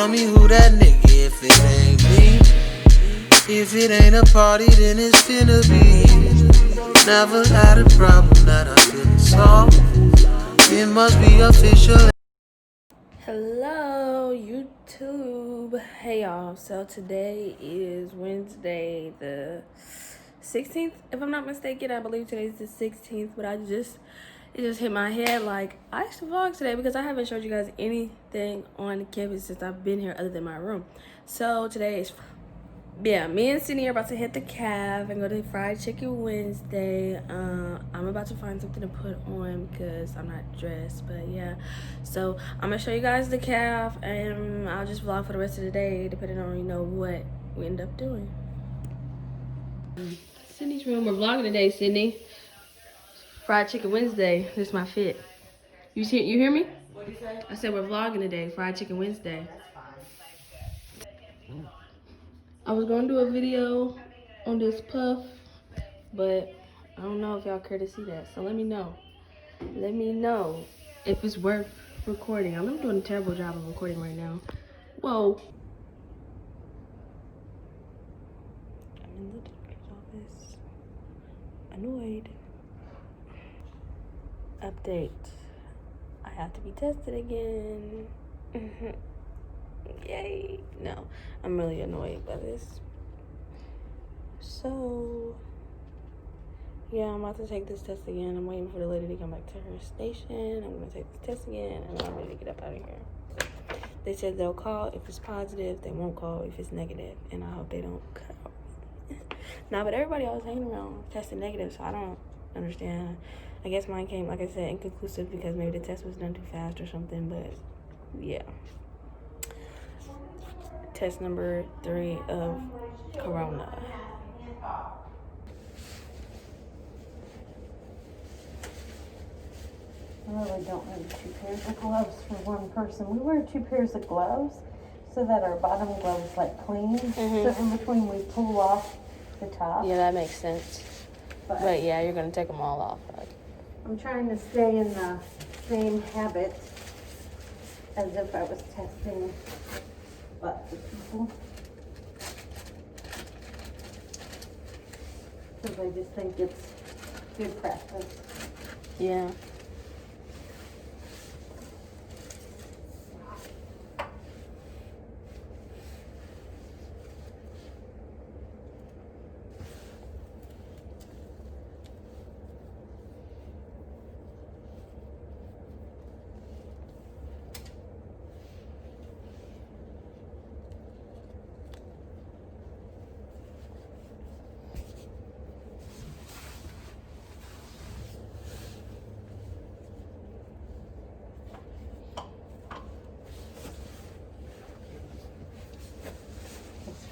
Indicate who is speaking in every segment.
Speaker 1: tell me who that nigga if it ain't me. If it ain't a party, then it's finna be. Never had a problem that I couldn't solve. It must be official.
Speaker 2: Hello YouTube. Hey y'all, so today is Wednesday the 16th, if I'm not mistaken. I believe today's the 16th, but it just hit my head like I should vlog today because I haven't showed you guys anything on campus since I've been here other than my room. So today is, yeah, me and Sydney are about to hit the caf and go to Fried Chicken Wednesday. I'm about to find something to put on because I'm not dressed, but yeah. So I'm gonna show you guys the caf and I'll just vlog for the rest of the day depending on, you know, what we end up doing. Sydney's room, we're vlogging today, Sydney. Fried Chicken Wednesday. This is my fit. You hear me? What did you say? I said we're vlogging today, Fried Chicken Wednesday. I was gonna do a video on this puff, but I don't know if y'all care to see that. So let me know. Let me know if it's worth recording. I'm doing a terrible job of recording right now. Whoa. I'm in the doctor's office. Annoyed. Update. I have to be tested again. Yay. No, I'm really annoyed by this. So, yeah, I'm about to take this test again. I'm waiting for the lady to come back to her station. I'm going to take this test again, and then I'm ready to get up out of here. They said they'll call if it's positive. They won't call if it's negative, and I hope they don't call. Nah, but everybody else hanging around tested negative, so I don't understand. I guess mine came, like I said, inconclusive because maybe the test was done too fast or something, but yeah. Test number 3 of Corona.
Speaker 3: I really don't need 2 pairs of gloves for one person. We wear 2 pairs of gloves so that our bottom glove is like clean. So in between we pull off the top.
Speaker 2: Yeah, that makes sense. But yeah, you're gonna take them all off, right?
Speaker 3: I'm trying to stay in the same habit as if I was testing lots of people. Because I just think it's good practice.
Speaker 2: Yeah.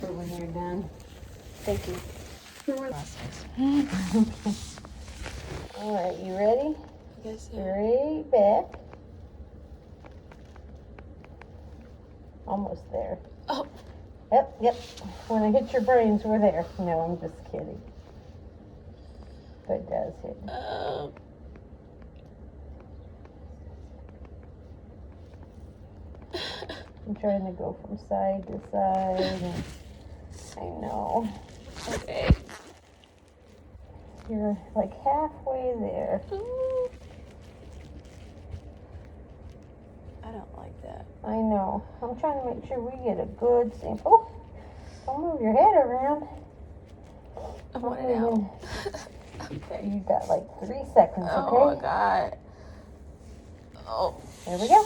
Speaker 3: For when you're done.
Speaker 2: Thank you.
Speaker 3: All right, you ready?
Speaker 2: Yes, sir.
Speaker 3: Straight back. Almost there.
Speaker 2: Oh.
Speaker 3: Yep. When I hit your brains, we're there. No, I'm just kidding. But it does hit. I'm trying to go from side to side. I know.
Speaker 2: Okay.
Speaker 3: You're like halfway there.
Speaker 2: I don't like that.
Speaker 3: I know. I'm trying to make sure we get a good sample. Oh, don't move your head around.
Speaker 2: I want it out.
Speaker 3: Okay. You got like 3 seconds, okay?
Speaker 2: Oh my God. Oh.
Speaker 3: There we go.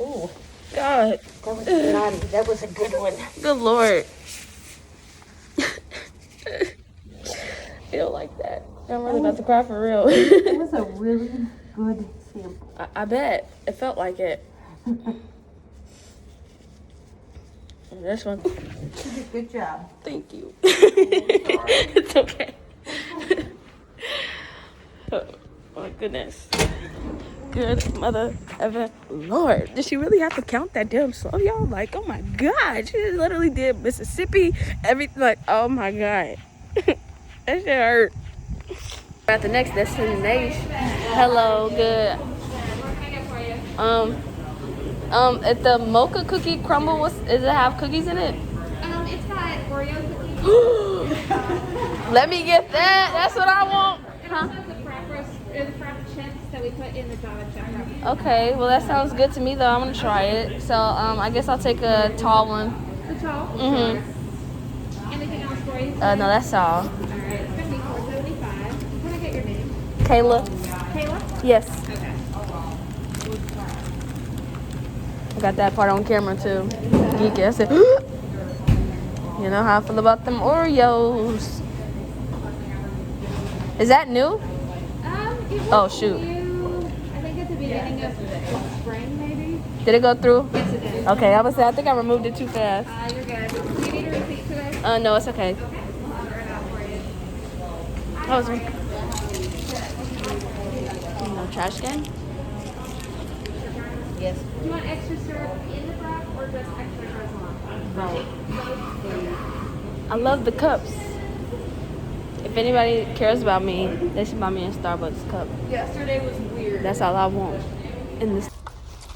Speaker 3: Ooh.
Speaker 2: God.
Speaker 3: That was naughty. That was a good one.
Speaker 2: Good Lord. I don't like that. I'm really about to cry for real.
Speaker 3: It was a really good sample.
Speaker 2: I bet. It felt like it. This one.
Speaker 3: Good job.
Speaker 2: Thank you. It's okay. Oh my goodness. Good mother ever Lord. Did she really have to count that damn slow, y'all? Like, oh my God. She literally did Mississippi, everything. Like, oh my God. That shit hurt. We're at the next destination. Hello, good. At the mocha cookie crumble, does it have cookies in it?
Speaker 4: It's got Oreo cookies.
Speaker 2: Let me get that. That's what I want.
Speaker 4: And also the frap roast, or the frap chips that we put in the Java chip wrap.
Speaker 2: Okay, well that sounds good to me though. I'm gonna try it. So I guess I'll take a tall one.
Speaker 4: The tall.
Speaker 2: Mhm.
Speaker 4: Anything else for you?
Speaker 2: No, that's all.
Speaker 4: All right, it's gonna be $4.75. Can I get your name?
Speaker 2: Kayla.
Speaker 4: Kayla.
Speaker 2: Yes.
Speaker 4: Okay.
Speaker 2: I got that part on camera too. Geeky. I said, you know how I feel about them Oreos. Is that new?
Speaker 4: It
Speaker 2: Oh,
Speaker 4: was
Speaker 2: shoot.
Speaker 4: new, I think at the beginning of spring, maybe.
Speaker 2: Did it go through?
Speaker 4: Yes, it did.
Speaker 2: Okay, I was saying I think I removed it too fast.
Speaker 4: You're good. Do you need a receipt today?
Speaker 2: No, it's okay.
Speaker 4: Okay. I'll order it out for you.
Speaker 2: Oh, it's no trash can? Yes.
Speaker 4: Do you want extra syrup in the wrap or just extra croissant?
Speaker 2: I love the cups. If anybody cares about me, they should buy me a Starbucks cup.
Speaker 4: Yesterday was weird.
Speaker 2: That's all I want in this.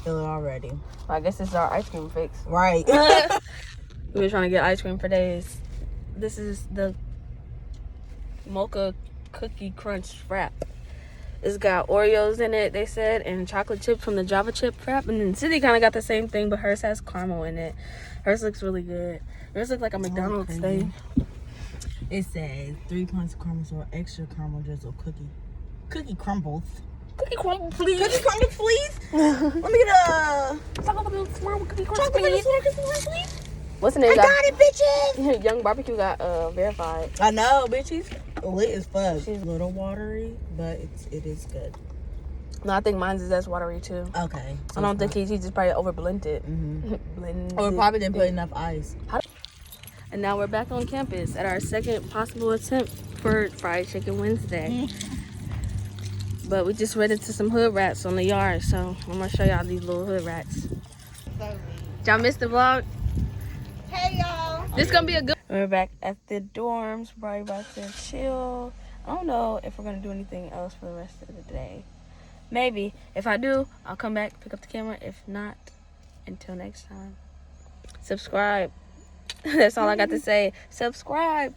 Speaker 5: Feel it already.
Speaker 2: I guess it's our ice cream fix.
Speaker 5: Right.
Speaker 2: We've been trying to get ice cream for days. This is the mocha cookie crunch wrap. It's got Oreos in it, they said, and chocolate chips from the Java chip wrap. And then City kind of got the same thing, but hers has caramel in it. Hers looks really good. Hers looks like a McDonald's thing.
Speaker 5: It says 3 pints of caramel syrup, extra caramel drizzle, cookie crumbles.
Speaker 2: Cookie crumble, please.
Speaker 5: Cookie crumbles, please. Let me get a
Speaker 2: Chocolate swirl cookie crumble,
Speaker 5: chocolate
Speaker 2: please.
Speaker 5: please.
Speaker 2: What's the name?
Speaker 5: I got it, bitches.
Speaker 2: Young Barbecue got verified.
Speaker 5: I know, bitches. Lit as fuck. She's a little watery, but it is good.
Speaker 2: No, I think mine's is as watery too.
Speaker 5: Okay.
Speaker 2: I don't think he just probably over blended. Blended.
Speaker 5: Or probably didn't put enough ice.
Speaker 2: And now we're back on campus at our second possible attempt for Fried Chicken Wednesday. But we just ran into some hood rats on the yard, so I'm gonna show y'all these little hood rats. Y'all missed the vlog?
Speaker 5: Hey, y'all.
Speaker 2: This gonna be a good. We're back at the dorms. We're probably about to chill. I don't know if we're gonna do anything else for the rest of the day. Maybe. If I do, I'll come back, pick up the camera. If not, until next time. Subscribe. That's all I got to say. Subscribe.